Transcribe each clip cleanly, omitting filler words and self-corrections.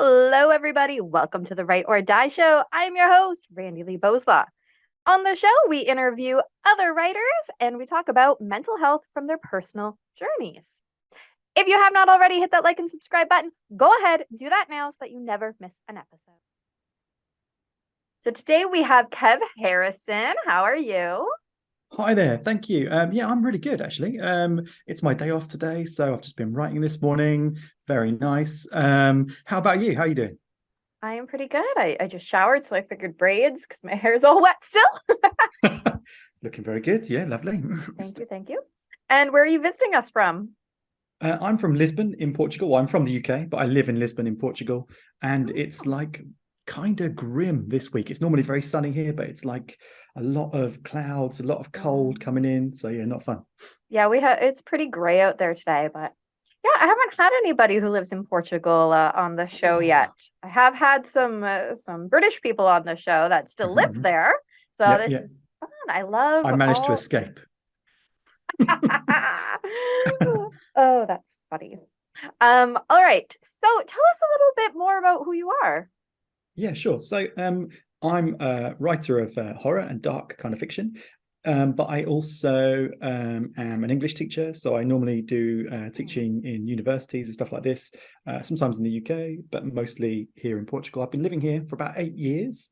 Hello, everybody. Welcome to the Write or Die Show. I'm your host, Randi-lee. On the show, we interview other writers and we talk about mental health from their personal journeys. If you have not already hit that like and subscribe button, go ahead, do that now so that you never miss an episode. So today we have Kev Harrison. How are you? Hi there, thank you. Yeah, I'm really good actually. It's my day off today, so I've just been writing this morning. Very nice. How about you? How are you doing? I am pretty good. I just showered, so I figured braids because my hair is all wet still. Looking very good. Yeah, lovely. Thank you, thank you. And where are you visiting us from? I'm from Lisbon in Portugal. Well, I'm from the UK, but I live in Lisbon in Portugal, and it's like kind of grim this week. It's normally very sunny here, but it's like a lot of clouds, a lot of cold coming in. So yeah, not fun. Yeah, it's pretty gray out there today, but yeah, I haven't had anybody who lives in Portugal on the show yet. Oh. I have had some British people on the show that still live there, so Yeah, this yeah. is fun. I love I managed to all. escape. Oh, that's funny. All right. So tell us a little bit more about who you are. Yeah, sure. So I'm a writer of horror and dark kind of fiction, but I also am an English teacher. So I normally do teaching in universities and stuff like this, sometimes in the UK, but mostly here in Portugal. I've been living here for about 8 years.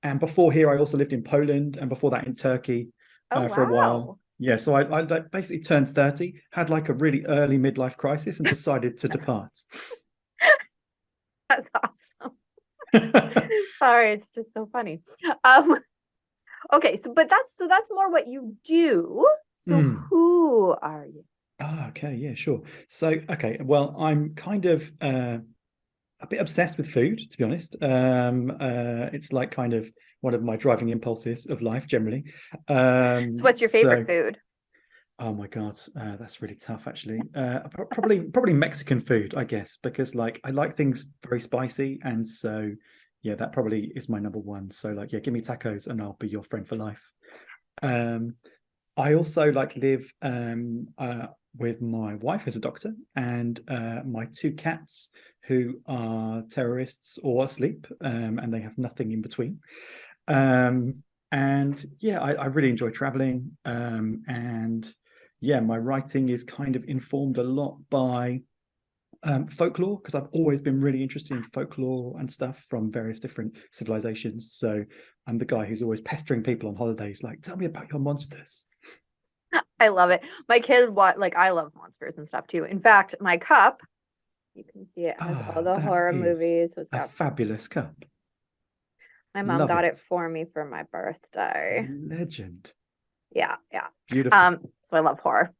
And before here, I also lived in Poland, and before that in Turkey Oh, for a while. wow. Yeah, so I like basically turned 30, had like a really early midlife crisis, and decided to depart. That's awesome. Sorry, it's just so funny. Um, okay, so that's more what you do. So Mm. who are you? Okay, yeah, sure. So, okay, well, I'm kind of a bit obsessed with food, to be honest. It's like kind of one of my driving impulses of life generally. So what's your favorite So, food? oh my God, that's really tough, actually. Probably Mexican food, I guess, because like I like things very spicy, and so yeah, that probably is my number one. So like, yeah, give me tacos, and I'll be your friend for life. Um, I also like live with my wife as a doctor and my two cats who are terrorists or asleep, and they have nothing in between. Um, and yeah, I really enjoy traveling. And yeah, my writing is kind of informed a lot by folklore because I've always been really interested in folklore and stuff from various different civilizations. So I'm the guy who's always pestering people on holidays, like, tell me about your monsters. I love it. My kid, I love monsters and stuff too. In fact, my cup, you can see it has all Ah, the that horror is movies. It's a got fabulous cup. my mom Love got it it. for me for my birthday. Legend. Yeah, yeah. Beautiful. So I love horror.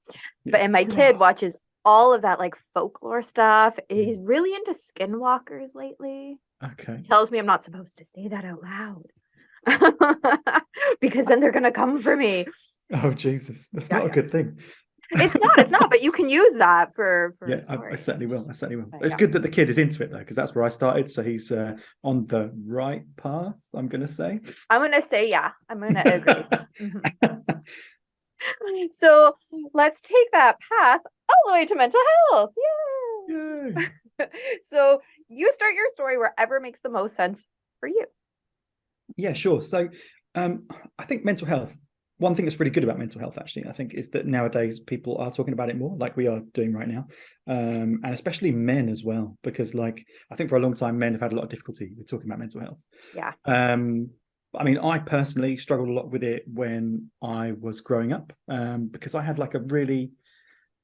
Yeah. But and my kid Hurrah. watches all of that like folklore stuff. He's Mm. really into skinwalkers lately. Okay. He tells me I'm not supposed to say that out loud. Because then they're gonna come for me. Oh, Jesus. That's Yeah, not a yeah. good thing. It's not, but you can use that for Yeah, I stories. certainly will. I certainly will. But It's yeah. good that the kid is into it though, because that's where I started. So he's on the right path, I'm going to say. I'm gonna say yeah. I'm gonna agree. Mhm. So let's take that path all the way to mental health. Yay. Yay! So you start your story wherever makes the most sense for you. Yeah, sure. So I think mental health, one thing that's really good about mental health, actually, I think, is that nowadays people are talking about it more, like we are doing right now. And especially men as well, because like I think for a long time men have had a lot of difficulty with talking about mental health. Yeah. Um, I mean, I personally struggled a lot with it when I was growing up, because I had like a really,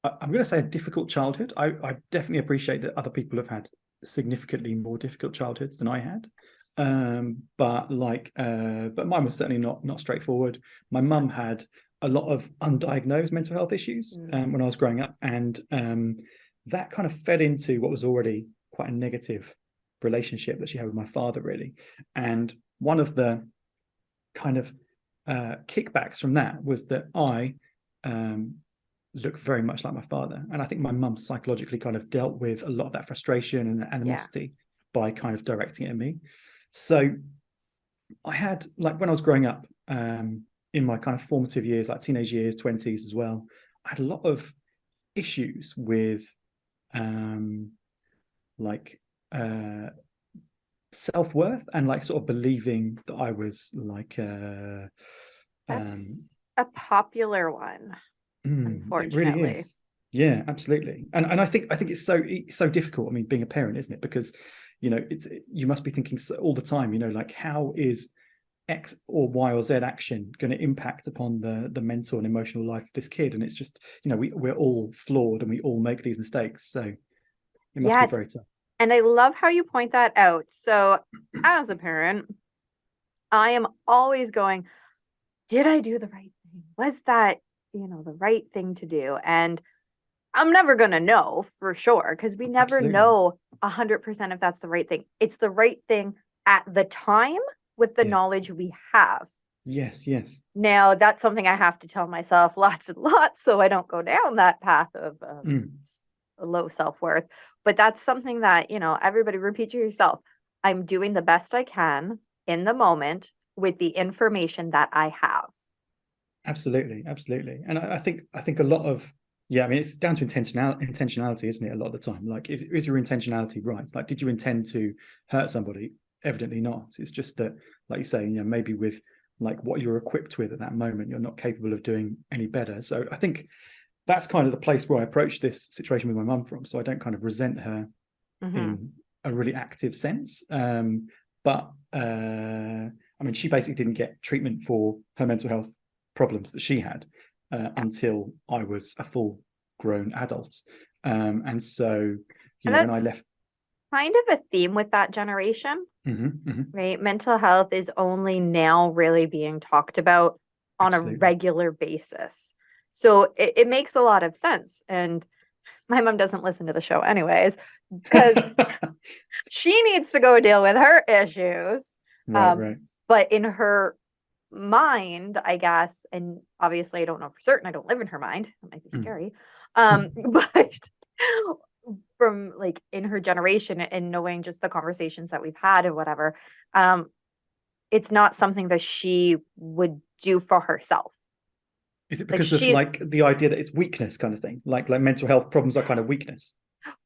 I'm going to say a difficult childhood. I definitely appreciate that other people have had significantly more difficult childhoods than I had. But mine was certainly not straightforward. My mum had a lot of undiagnosed mental health issues Mm. when I was growing up, and that kind of fed into what was already quite a negative relationship that she had with my father, really. And one of the kind of kickbacks from that was that I um, look very much like my father. And I think my mum psychologically kind of dealt with a lot of that frustration and Yeah. animosity by kind of directing it at me. So I had, like, when I was growing up, in my kind of formative years, like teenage years, 20s as well, I had a lot of issues with um like uh self-worth and like sort of believing that I was like That's a popular one, it really unfortunately. is. Yeah, absolutely. And I think it's so difficult. I mean, being a parent, isn't it? Because you must be thinking all the time, like how is X or Y or Z action going to impact upon the mental and emotional life of this kid? And it's just, we're all flawed and we all make these mistakes. So it must be Yes. very tough. And I love how you point that out. So, as a parent, I am always going, did I do the right thing? Was that, the right thing to do? And I'm never going to know for sure because we never Absolutely. know 100% if that's the right thing. It's the right thing at the time with the Yeah. knowledge we have. Yes, yes. Now, that's something I have to tell myself lots and lots so I don't go down that path of low self worth. But that's something that, everybody repeat to yourself. I'm doing the best I can in the moment with the information that I have. Absolutely, absolutely. And I think a lot of, yeah, I mean, it's down to intentionality, isn't it? A lot of the time, like, is your intentionality right? Like, did you intend to hurt somebody? Evidently not. It's just that, like you say, maybe with like what you're equipped with at that moment, you're not capable of doing any better. So I think that's kind of the place where I approach this situation with my mum from. So I don't kind of resent her Mm-hmm. in a really active sense. But I mean, she basically didn't get treatment for her mental health problems that she had until I was a full grown adult. And so, And when I that's left. kind of a theme with that generation, Mm-hmm. right? Mental health is only now really being talked about on a Absolutely. regular basis. So it makes a lot of sense. And my mom doesn't listen to the show anyways, because she needs to go deal with her issues. Right, Um, right. but in her mind, I guess, and obviously I don't know for certain, I don't live in her mind. It might be Mm. scary. But from like in her generation and knowing just the conversations that we've had and whatever, um, it's not something that she would do for herself. Is it Like because of she's like the idea that it's weakness kind of thing? Like mental health problems are kind of weakness.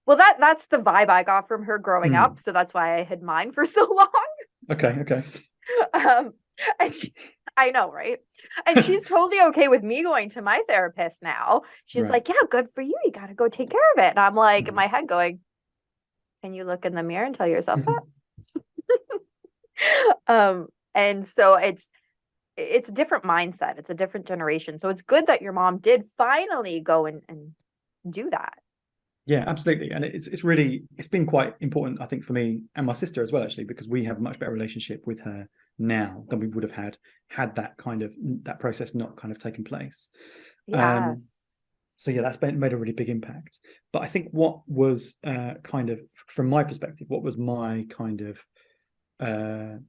well, that's the vibe I got from her growing Mm. up. So that's why I had mine for so long. Okay, okay. Um, and I know, right? And she's totally okay with me going to my therapist now. She's Right. like, yeah, good for you. You got to go take care of it. And I'm like, in Mm. my head going, can you look in the mirror and tell yourself that? And so it's a different mindset. It's a different generation. So it's good that your mom did finally go and do that. Yeah, absolutely. And it's been quite important, I think, for me and my sister as well, actually, because we have a much better relationship with her now than we would have had that process not kind of taken place. Yes. Um, so yeah, that's made a really big impact. But I think what was kind of, from my perspective, what was my kind of uh,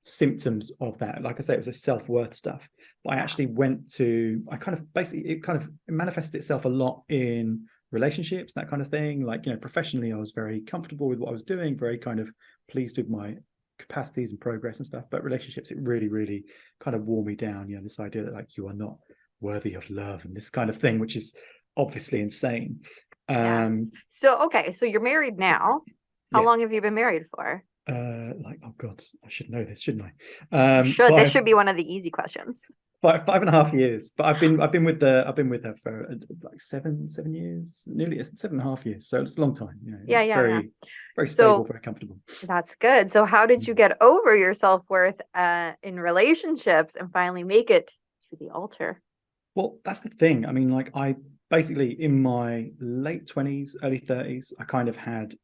symptoms of that, like I say, it was a self-worth stuff. But I actually I kind of basically, it manifested itself a lot in relationships, that kind of thing. Like, professionally, I was very comfortable with what I was doing, very kind of pleased with my capacities and progress and stuff. But relationships, it really, really kind of wore me down. This idea that like you are not worthy of love and this kind of thing, which is obviously insane. Yes. Um, So, okay. So you're married now. How long yes. have you been married for? Like, oh God, I should know this, shouldn't You I? should. This should be one of the easy questions. Five and a half years. But I've been with her for like 7 years, nearly 7.5 years. So it's a long time. Yeah, It's yeah, yeah. very, very stable, So very comfortable. that's good. So how did you get over your self-worth in relationships and finally make it to the altar? Well, that's the thing. I mean, like, I basically, in my late 20s, early 30s, I kind of had,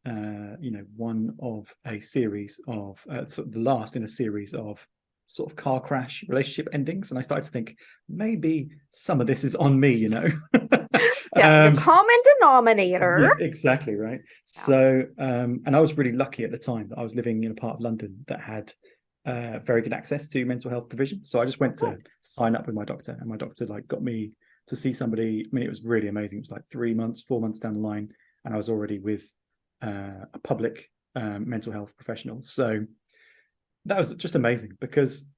one of a series of, sort of the last in a series of sort of car crash relationship endings. And I started to think maybe some of this is on me. Yeah, the um, common denominator. yeah, exactly. Right. Yeah. So, and I was really lucky at the time that I was living in a part of London that had very good access to mental health provision. So I just Oh, went to good. sign up with my doctor, and my doctor like got me to see somebody. I mean, it was really amazing. It was like 3 months, 4 months down the line, and I was already with a public mental health professional. So that was just amazing because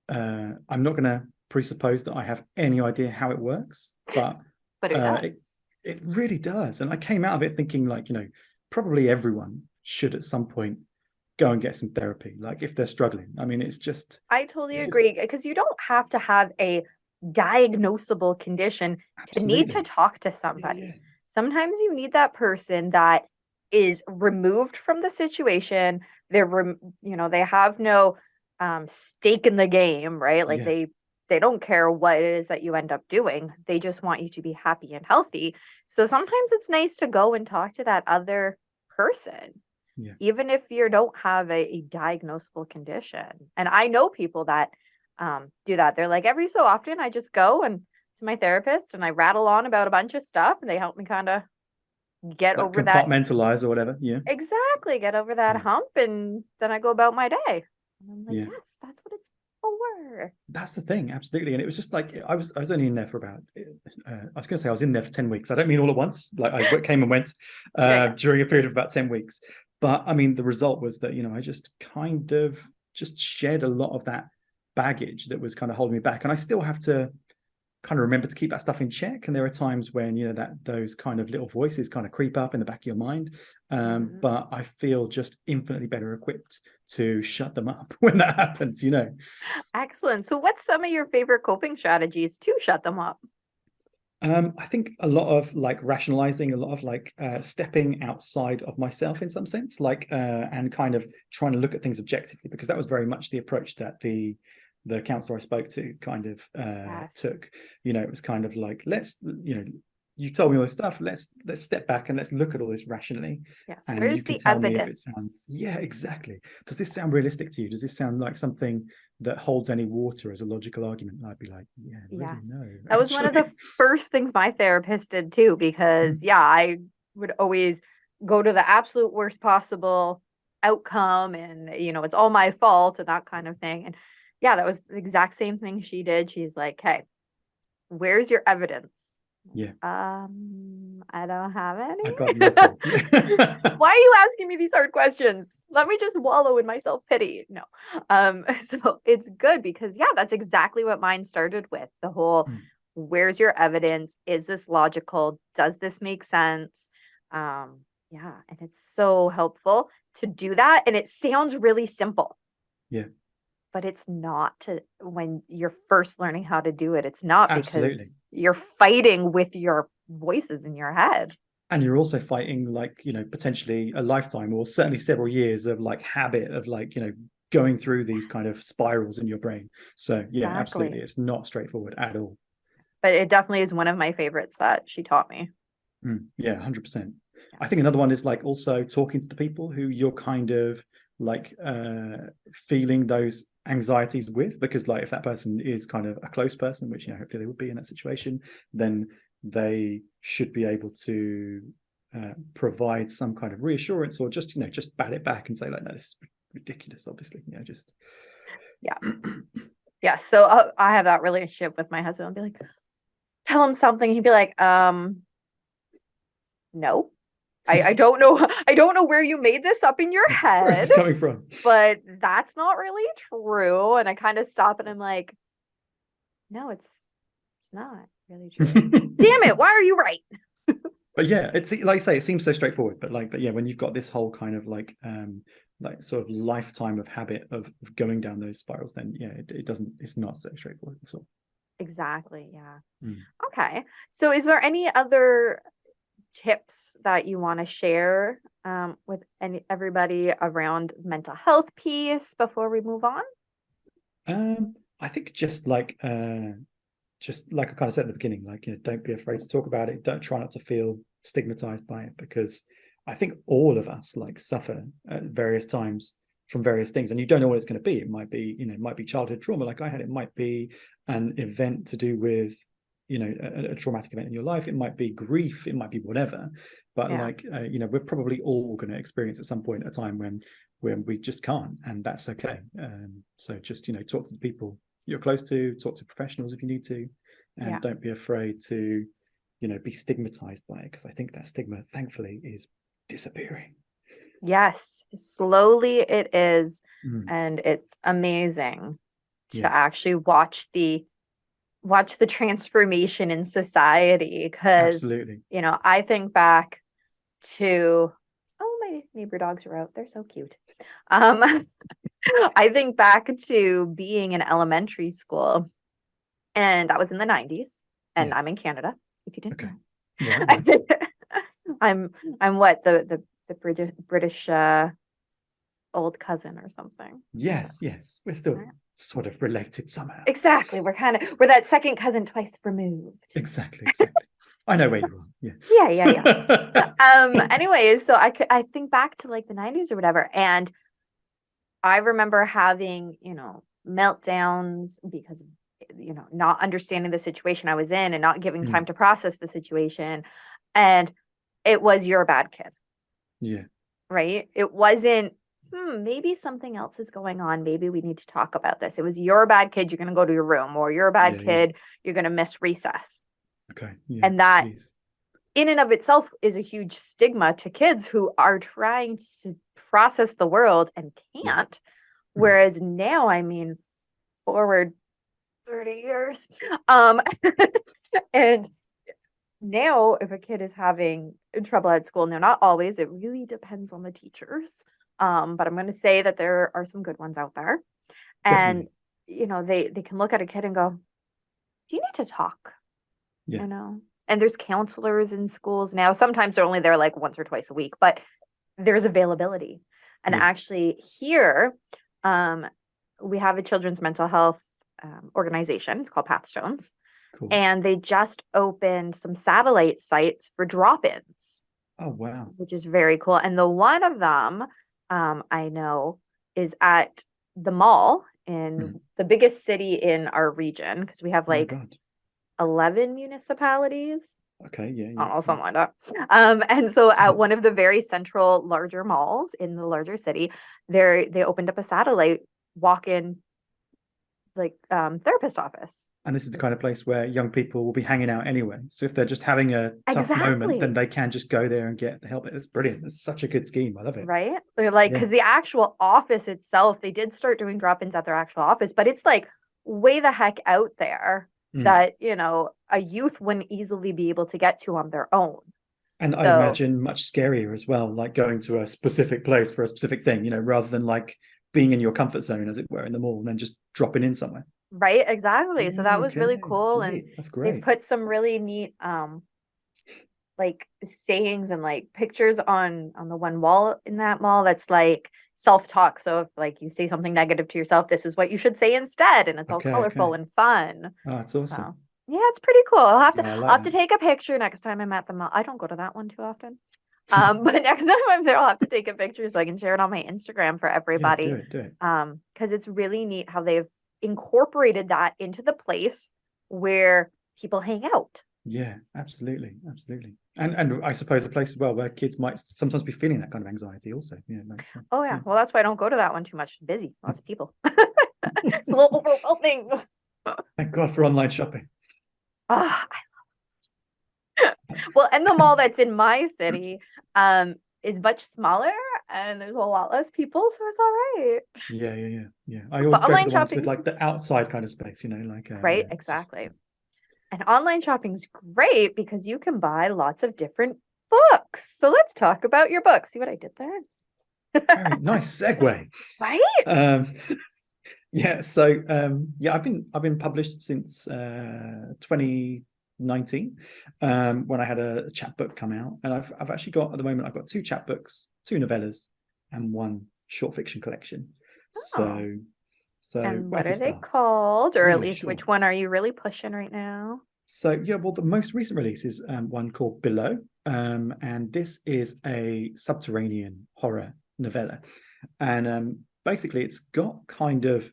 I'm not going to presuppose that I have any idea how it works, but But it uh, does. it really does. And I came out of it thinking like, probably everyone should at some point go and get some therapy, like if they're struggling. I mean, it's just I totally agree, because you don't have to have a diagnosable condition to need to absolutely. talk to Yeah, somebody. yeah, Sometimes you need that person that is removed from the situation. They have no stake in the game, right? Like yeah, they don't care what it is that you end up doing. They just want you to be happy and healthy. So sometimes it's nice to go and talk to that other person, yeah. even if you don't have a diagnosable condition. And I know people that do that. They're like, every so often I just go and to my therapist and I rattle on about a bunch of stuff and they help me kind of get Like over that. compartmentalize or whatever. Yeah, Exactly, get over that yeah, hump, and then I go about my day. And I'm like, yeah. yes, that's what it's for. That's the thing, absolutely. And it was just like I was only in there for about I was going to say I was in there for 10 weeks. I don't mean all at once. Like I came and went Yeah, yeah. during a period of about 10 weeks. But I mean, the result was that I just kind of just shed a lot of that baggage that was kind of holding me back, and I still have to kind of remember to keep that stuff in check. And there are times when that those kind of little voices kind of creep up in the back of your mind, Mhm. but I feel just infinitely better equipped to shut them up when that happens. Excellent. So, what's some of your favorite coping strategies to shut them up? I think a lot of like rationalizing, a lot of like stepping outside of myself in some sense, like and kind of trying to look at things objectively, because that was very much the approach that the counselor I spoke to kind of Yes. took. It was kind of like, let's, you told me all this stuff. Let's step back and let's look at all this rationally, Yes. and you Where's can the tell me if it evidence? sounds, yeah, exactly. Does this sound realistic to you? Does this sound like something that holds any water as a logical argument? And I'd be like, yeah, really, Yes. no, That was one of the actually. first things my therapist did too, because yeah, I would always go to the absolute worst possible outcome and it's all my fault and that kind of thing. And yeah, that was the exact same thing she did. She's like, "Hey, where's your evidence?" Yeah, I don't have I any. got nothing. Yeah. Why are you asking me these hard questions? Let me just wallow in my self-pity. No. So it's good because yeah, that's exactly what mine started with. The whole, Mm, where's your evidence? Is this logical? Does this make sense? Yeah, and it's so helpful to do that. And it sounds really simple, yeah, but it's not to when you're first learning how to do it. It's not, because absolutely. you're fighting with your voices in your head. And you're also fighting like, potentially a lifetime or certainly several years of like habit of like, going through these kind of spirals in your brain. So yeah, absolutely. Exactly. It's not straightforward at all. But it definitely is one of my favorites that she taught me. Yeah, 100%. Yeah. I think another one is like also talking to the people who you're kind of like feeling those anxieties with, because like if that person is kind of a close person, which hopefully they would be in that situation, then they should be able to provide some kind of reassurance, or just bat it back and say like, no, this is ridiculous, obviously, just Yeah. Yeah. So I have that relationship with my husband. I'll be like, tell him something. He'd be like, no. I don't know. I don't know where you made this up in your where is head, this coming from? but that's not really true. And I kind of stop and I'm like, no, it's not really true. Damn it, why are you right? But yeah, it's like I say, it seems so straightforward, but yeah, when you've got this whole kind of like sort of lifetime of habit of going down those spirals, then yeah, it's not so straightforward at all. Exactly. Yeah. Mm. Okay. So is there any other tips that you want to share with everybody around mental health piece before we move on? I think just like I kind of said at the beginning, like don't be afraid to talk about it. Don't try not to feel stigmatized by it, because I think all of us like suffer at various times from various things, and you don't know what it's going to be. It might be, it might be childhood trauma, like I had. It might be an event to do with, a traumatic event in your life. It might be grief. It might be whatever. But Yeah. like, we're probably all going to experience at some point a time when we just can't, and that's okay. So just talk to the people you're close to, talk to professionals if you need to, Yeah. and don't be afraid to be stigmatized by it, because I think that stigma thankfully is disappearing. Yes. Slowly it is. Mm, And it's amazing to yes, actually watch the transformation in society because absolutely. I think back to, oh my neighbor dogs are out. They're so cute. I think back to being in elementary school, and that was in the 90s, and Yeah. I'm in Canada, if you didn't Okay. know. Right. I'm what, the British old cousin or something. Yes. We're still Right. sort of related somehow. Exactly. We're that second cousin twice removed. Exactly. I know where you are. Yeah. Anyways, so I think back to like the 90s or whatever, and I remember having, meltdowns because, not understanding the situation I was in and not giving time to process the situation. And it was, you're a bad kid, Yeah. right? It wasn't, maybe something else is going on. Maybe we need to talk about this. It was, you're a bad kid, you're going to go to your room, or you're a bad Yeah. kid, you're going to miss recess. Okay. Yeah. And that Jeez. in and of itself is a huge stigma to kids who are trying to process the world and can't. Whereas now, I mean, forward 30 years. And now if a kid is having trouble at school, now not always, it really depends on the teachers. But I'm going to say that there are some good ones out there. And, Definitely. they can look at a kid and go, do you need to talk? Yeah. And there's counselors in schools now. Sometimes they're only there like once or twice a week, but there's availability. And Yeah. actually here, we have a children's mental health organization. It's called Pathstones. Cool. And they just opened some satellite sites for drop-ins, Oh, wow. which is very cool. And the one of them I know is at the mall in the biggest city in our region, because we have Oh my like God. 11 municipalities. Okay. Yeah. I don't know, something like that. And so at one of the very central larger malls in the larger city, they opened up a satellite walk-in like therapist office. And this is the kind of place where young people will be hanging out anyway. So if they're just having a tough moment, then Exactly. they can just go there and get the help. It's brilliant. It's such a good scheme. I love it. Right? They're like, Yeah. because the actual office itself, they did start doing drop-ins at their actual office, but it's like way the heck out there that, a youth wouldn't easily be able to get to on their own. And I So, imagine much scarier as well, like going to a specific place for a specific thing, rather than like being in your comfort zone, as it were, in the mall and then just dropping in somewhere. right, exactly. So that was really Okay, cool. And sweet. That's they've great. put some really neat like sayings and like pictures on the one wall in that mall that's like self-talk. So if like you say something negative to yourself, this is what you should say instead, and it's all colorful Okay. and fun. Oh, that's awesome. So yeah, it's pretty cool. Yeah, I I'll like have to that. take a picture next time I'm at the mall. I don't go to that one too often. But next time I'm there, I'll have to take a picture so I can share it on my Instagram for Yeah, do everybody. it. Because it's really neat how they've incorporated that into the place where people hang out. Yeah, absolutely. And I suppose a place as well where kids might sometimes be feeling that kind of anxiety also. Yeah, makes sense. Oh yeah. Yeah. Well, that's why I don't go to that one too much. It's busy. Lots of people. It's a little overwhelming. Thank God for online shopping. Ah, well, and the mall that's in my city is much smaller and there's a lot less people, so it's all right. Yeah. I always But go for online the ones with shopping's like the outside kind of space, right, it's just exactly. And online shopping's great because you can buy lots of different books. So let's talk about your books. See what I did there? very nice segue. Right? Um, yeah, so I've been published since 2019, when I had a chapbook come out, and I've actually got, at the moment, I've got two chapbooks, two novellas, and one short fiction collection. Oh. So And where what to are they start? called? Or at Yeah, least sure. which one are you really pushing right now? So yeah, well, the most recent release is one called Below, and this is a subterranean horror novella, and basically it's got kind of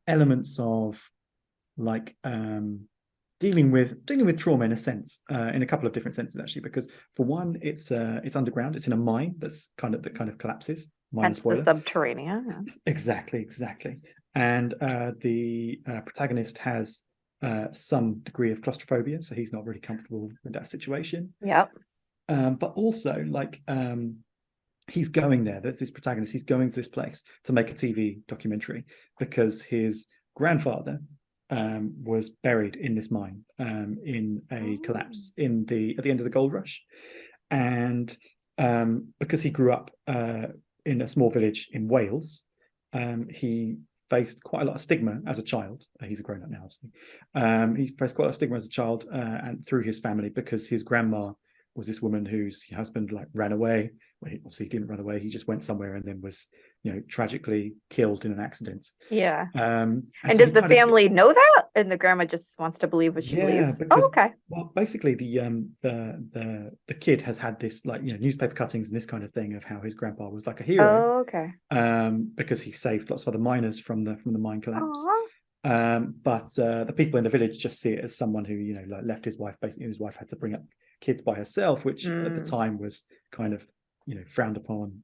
elements of like dealing with trauma in a sense, in a couple of different senses actually, because for one, it's underground, it's in a mine that kind of collapses. Minor Hence the spoiler. subterranean. Exactly. And the protagonist has some degree of claustrophobia, so he's not really comfortable with that situation. Yep. But also, like, he's going there. There's this protagonist. He's going to this place to make a TV documentary because his grandfather was buried in this mine in a collapse at the end of the gold rush, and because he grew up in a small village in Wales, he faced quite a lot of stigma as a child. He's a grown-up now, obviously. He faced quite a lot of stigma as a child and through his family, because his grandma was this woman whose husband ran away. Well, obviously he didn't run away. He just went somewhere and then was, tragically killed in an accident. Yeah. And And so does the family know that? And the grandma just wants to believe what she believes? because, Oh, okay. well, basically the kid has had this newspaper cuttings and this kind of thing of how his grandpa was like a hero. Oh, okay. Because he saved lots of other miners from the mine collapse. Aww. But the people in the village just see it as someone who left his wife. Basically, his wife had to bring up kids by herself, which at the time was kind of frowned upon.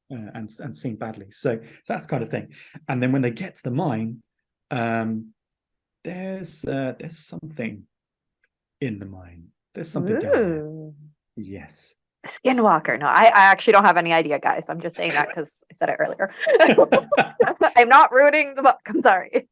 And seen badly. So that's the kind of thing. And then when they get to the mine, there's something in the mine. There's something down there. Yes. Skinwalker. No, I actually don't have any idea, guys. I'm just saying that because I said it earlier. I'm not ruining the book. I'm sorry.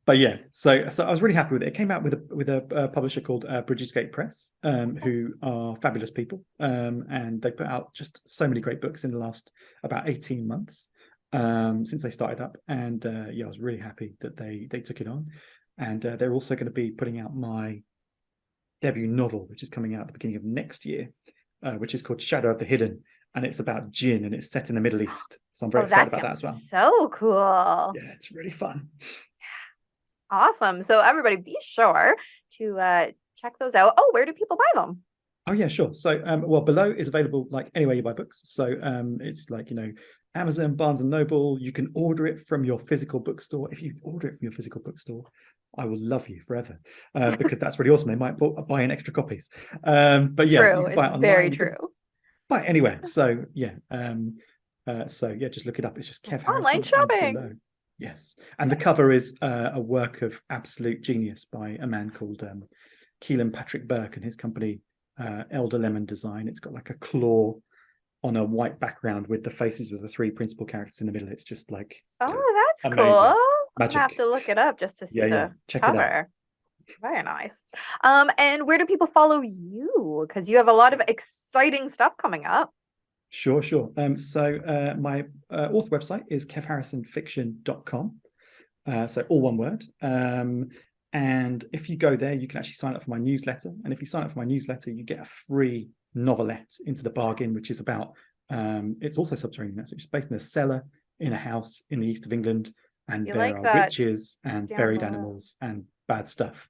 But yeah, so I was really happy with it. It came out with a publisher called Bridgesgate Press, who are fabulous people, and they put out just so many great books in the last about 18 months since they started up. And I was really happy that they took it on. And they're also going to be putting out my debut novel, which is coming out at the beginning of next year, which is called Shadow of the Hidden. And it's about jinn, and it's set in the Middle East. So I'm very excited about that as well. So cool. Yeah, it's really fun. Awesome. So everybody be sure to check those out. Oh, where do people buy them? Oh yeah, sure. So well, below is available anywhere you buy books. So it's Amazon, Barnes and Noble. You can order it from your physical bookstore. If you order it from your physical bookstore, I will love you forever, because that's really awesome. They might buy in extra copies. But yeah, so you can buy it online. Very true. Buy it anywhere. So yeah, just look it up. It's just Kev Harrison. Online shopping. Yes, and the cover is a work of absolute genius by a man called Keelan Patrick Burke and his company Elder Lemon Design. It's got like a claw on a white background with the faces of the three principal characters in the middle. It's just oh, that's amazing. Cool. Magic. I'll have to look it up just to see the Check cover. It out. Very nice. And where do people follow you? Because you have a lot of exciting stuff coming up. Sure. So my author website is kevharrisonfiction.com. So all one word. And if you go there, you can actually sign up for my newsletter. And if you sign up for my newsletter, you get a free novelette into the bargain, which is about, it's also subterranean. It's based in a cellar in a house in the east of England. And there are witches and buried animals and bad stuff.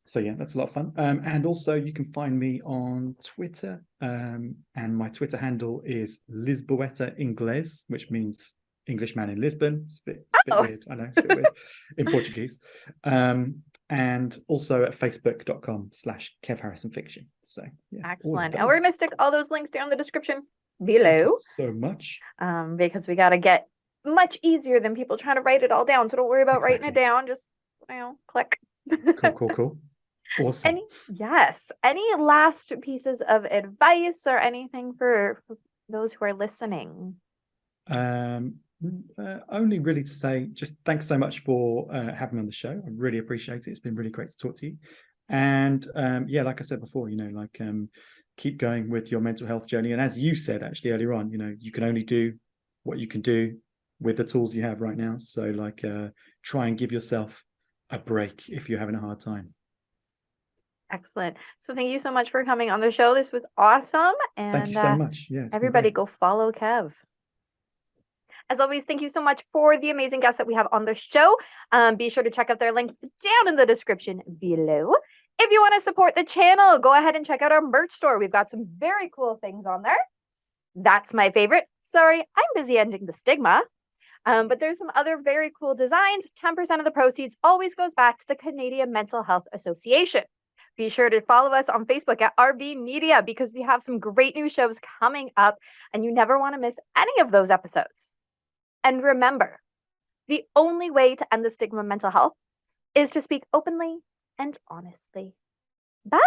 So yeah, that's a lot of fun. And also you can find me on Twitter. And my Twitter handle is Lisboeta Inglés, which means Englishman in Lisbon. It's a bit weird. I know, it's a bit weird in Portuguese. And also at facebook.com/Kev Harrison Fiction. So yeah. Excellent. And we're going to stick all those links down in the description below. So much. Because we got to get much easier than people trying to write it all down. So don't worry about writing it down. Just, click. Cool. Awesome. Any last pieces of advice or anything for those who are listening? Only really to say just thanks so much for having me on the show. I really appreciate it. It's been really great to talk to you. And like I said before, keep going with your mental health journey. And as you said actually earlier on, you can only do what you can do with the tools you have right now. So try and give yourself a break if you're having a hard time. Excellent. So thank you so much for coming on the show. This was awesome. And thank you so much. Yeah, everybody go follow Kev. As always, thank you so much for the amazing guests that we have on the show. Be sure to check out their links down in the description below. If you want to support the channel, go ahead and check out our merch store. We've got some very cool things on there. That's my favorite. Sorry, I'm busy ending the stigma. But there's some other very cool designs. 10% of the proceeds always goes back to the Canadian Mental Health Association. Be sure to follow us on Facebook at RB Media because we have some great new shows coming up and you never want to miss any of those episodes. And remember, the only way to end the stigma of mental health is to speak openly and honestly. Bye!